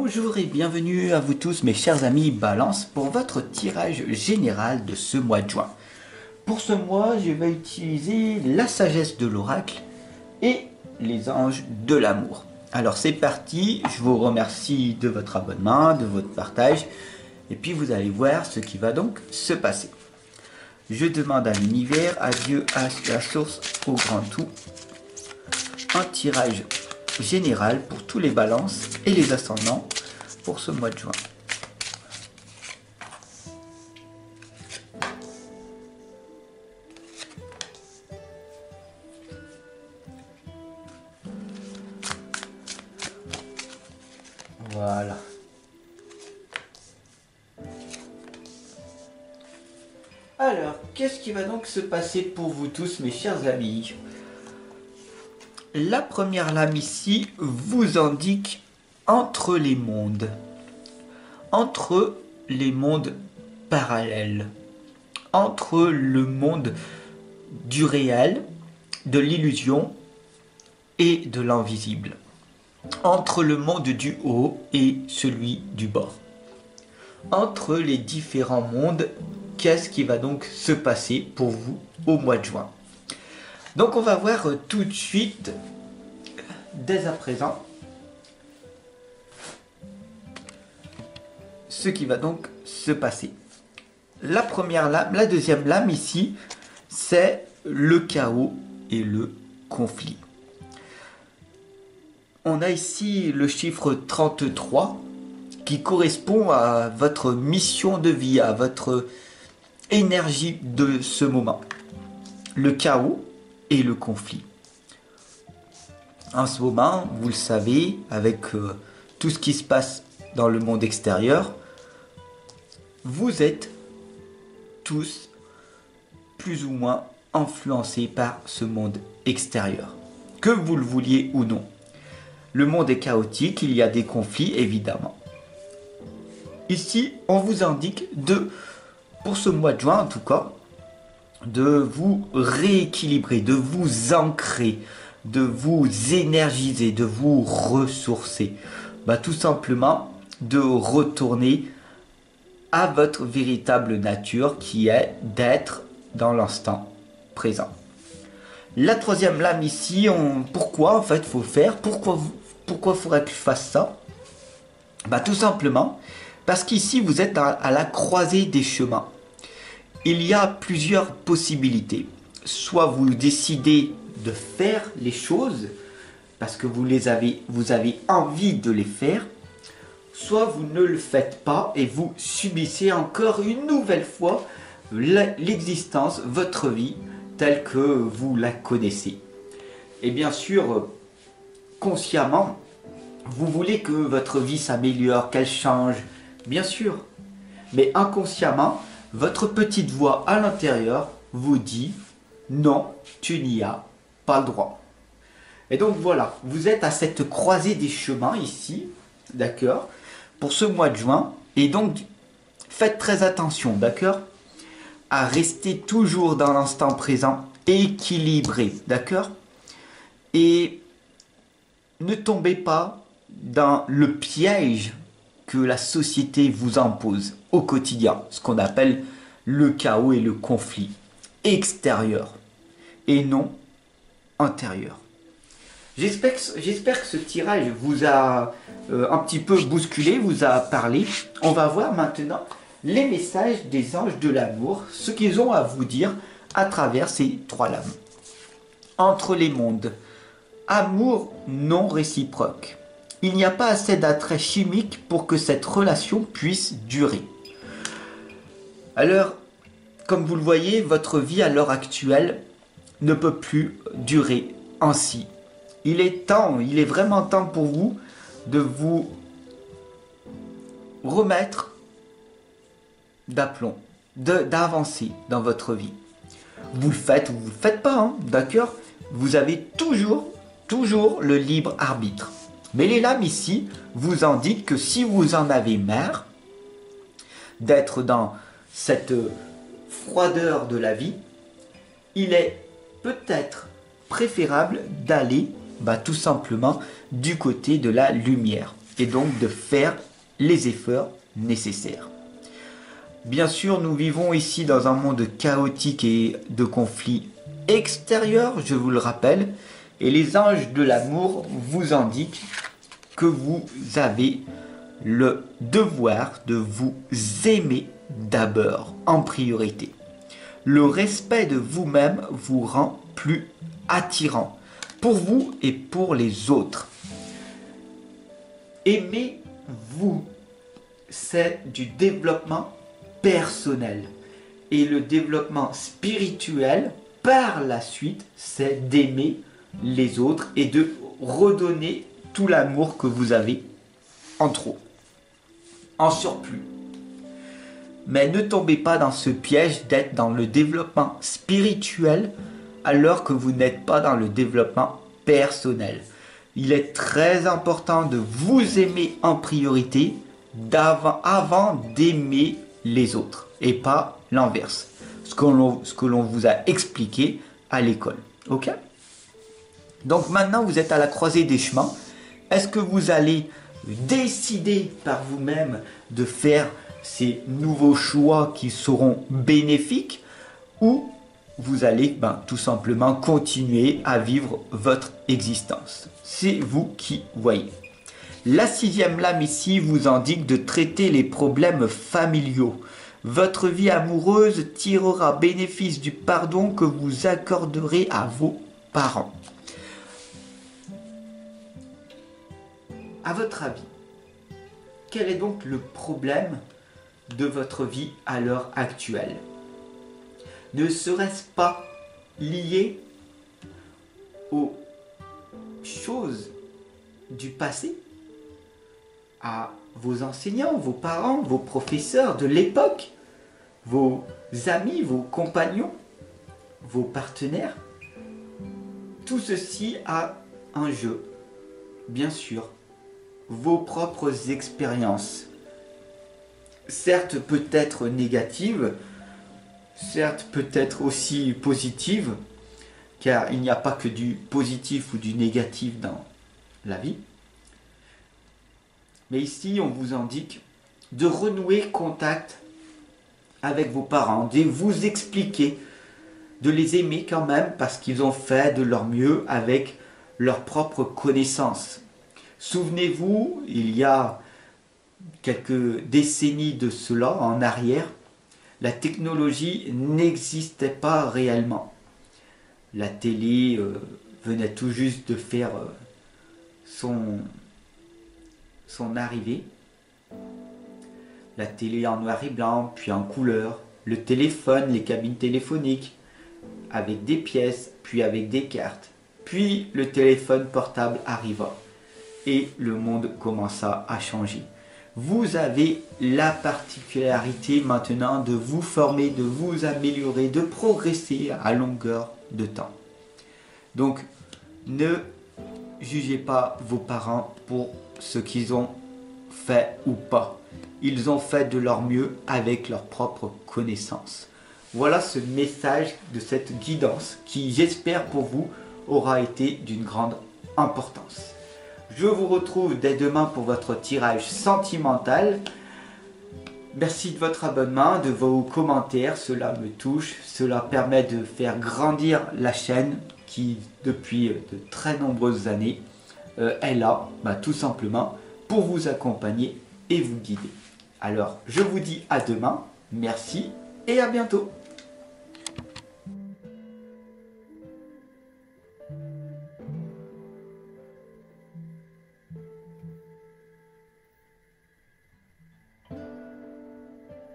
Bonjour et bienvenue à vous tous mes chers amis Balance pour votre tirage général de ce mois de juin. Pour ce mois, je vais utiliser la sagesse de l'oracle et les anges de l'amour. Alors c'est parti, je vous remercie de votre abonnement, de votre partage et puis vous allez voir ce qui va donc se passer. Je demande à l'univers, à Dieu, à la source, au grand tout, un tirage général pour tous les balances et les ascendants pour ce mois de juin. Voilà. Alors, qu'est-ce qui va donc se passer pour vous tous mes chers amis ? La première lame ici vous indique entre les mondes parallèles, entre le monde du réel, de l'illusion et de l'invisible, entre le monde du haut et celui du bas, entre les différents mondes. Qu'est-ce qui va donc se passer pour vous au mois de juin ? Donc on va voir tout de suite, dès à présent, ce qui va donc se passer. La première lame, la deuxième lame ici, c'est le chaos et le conflit. On a ici le chiffre 33 qui correspond à votre mission de vie, à votre énergie de ce moment. Le chaos et le conflit. En ce moment, vous le savez, avec tout ce qui se passe dans le monde extérieur, vous êtes tous plus ou moins influencés par ce monde extérieur, que vous le vouliez ou non. Le monde est chaotique, il y a des conflits évidemment. Ici, on vous indique pour ce mois de juin en tout cas, de vous rééquilibrer, de vous ancrer, de vous énergiser, de vous ressourcer. Tout simplement de retourner à votre véritable nature qui est d'être dans l'instant présent. La troisième lame ici, pourquoi en fait faut faire, pourquoi faudrait que je fasse ça ? Tout simplement parce qu'ici vous êtes à la croisée des chemins. Il y a plusieurs possibilités. Soit vous décidez de faire les choses parce que vous avez envie de les faire, soit vous ne le faites pas et vous subissez encore une nouvelle fois l'existence, votre vie telle que vous la connaissez. Et bien sûr, consciemment, vous voulez que votre vie s'améliore, qu'elle change, bien sûr. Mais inconsciemment, votre petite voix à l'intérieur vous dit non, tu n'y as pas le droit. Et donc voilà, vous êtes à cette croisée des chemins ici, d'accord, pour ce mois de juin. Et donc, faites très attention, d'accord, à rester toujours dans l'instant présent, équilibré, d'accord. Et ne tombez pas dans le piège que la société vous impose au quotidien, ce qu'on appelle le chaos et le conflit extérieur et non intérieur. J'espère que ce tirage vous a un petit peu bousculé, vous a parlé. On va voir maintenant les messages des anges de l'amour, ce qu'ils ont à vous dire à travers ces trois lames. Entre les mondes, amour non réciproque. Il n'y a pas assez d'attrait chimique pour que cette relation puisse durer. Alors, comme vous le voyez, votre vie à l'heure actuelle ne peut plus durer ainsi. Il est vraiment temps pour vous de vous remettre d'aplomb, d'avancer dans votre vie. Vous le faites ou vous ne le faites pas, hein, d'accord ? Vous avez toujours le libre arbitre. Mais les lames ici vous indiquent que si vous en avez marre d'être dans cette froideur de la vie, il est peut-être préférable d'aller tout simplement du côté de la lumière. et donc de faire les efforts nécessaires. Bien sûr, nous vivons ici dans un monde chaotique et de conflits extérieurs, je vous le rappelle, et les anges de l'amour vous indiquent que vous avez le devoir de vous aimer d'abord, en priorité. Le respect de vous-même vous rend plus attirant pour vous et pour les autres. Aimez-vous, c'est du développement personnel. Et le développement spirituel, par la suite, c'est d'aimer les autres et de redonner tout l'amour que vous avez en trop, en surplus. Mais ne tombez pas dans ce piège d'être dans le développement spirituel alors que vous n'êtes pas dans le développement personnel. Il est très important de vous aimer en priorité avant d'aimer les autres et pas l'inverse. Ce que l'on vous a expliqué à l'école. Ok ? Donc maintenant vous êtes à la croisée des chemins. Est-ce que vous allez décider par vous-même de faire ces nouveaux choix qui seront bénéfiques ou vous allez tout simplement continuer à vivre votre existence? C'est vous qui voyez. La 6e lame ici vous indique de traiter les problèmes familiaux. Votre vie amoureuse tirera bénéfice du pardon que vous accorderez à vos parents. À votre avis, quel est donc le problème de votre vie à l'heure actuelle? Ne serait-ce pas lié aux choses du passé, à vos enseignants, vos parents, vos professeurs de l'époque, vos amis, vos compagnons, vos partenaires? Tout ceci a un jeu, bien sûr. Vos propres expériences, certes peut-être négatives, certes peut-être aussi positives, car il n'y a pas que du positif ou du négatif dans la vie. Mais ici, on vous indique de renouer contact avec vos parents, de vous expliquer, de les aimer quand même parce qu'ils ont fait de leur mieux avec leurs propres connaissances. Souvenez-vous, il y a quelques décennies de cela en arrière, la technologie n'existait pas réellement. La télé venait tout juste de faire son arrivée. La télé en noir et blanc, puis en couleur. Le téléphone, les cabines téléphoniques, avec des pièces, puis avec des cartes. Puis le téléphone portable arriva. Et le monde commença à changer. Vous avez la particularité maintenant de vous former, de vous améliorer, de progresser à longueur de temps. Donc, ne jugez pas vos parents pour ce qu'ils ont fait ou pas. Ils ont fait de leur mieux avec leurs propres connaissances. Voilà ce message de cette guidance qui, j'espère pour vous, aura été d'une grande importance. Je vous retrouve dès demain pour votre tirage sentimental. Merci de votre abonnement, de vos commentaires, cela me touche. Cela permet de faire grandir la chaîne qui, depuis de très nombreuses années, est là, tout simplement, pour vous accompagner et vous guider. Alors, je vous dis à demain, merci et à bientôt.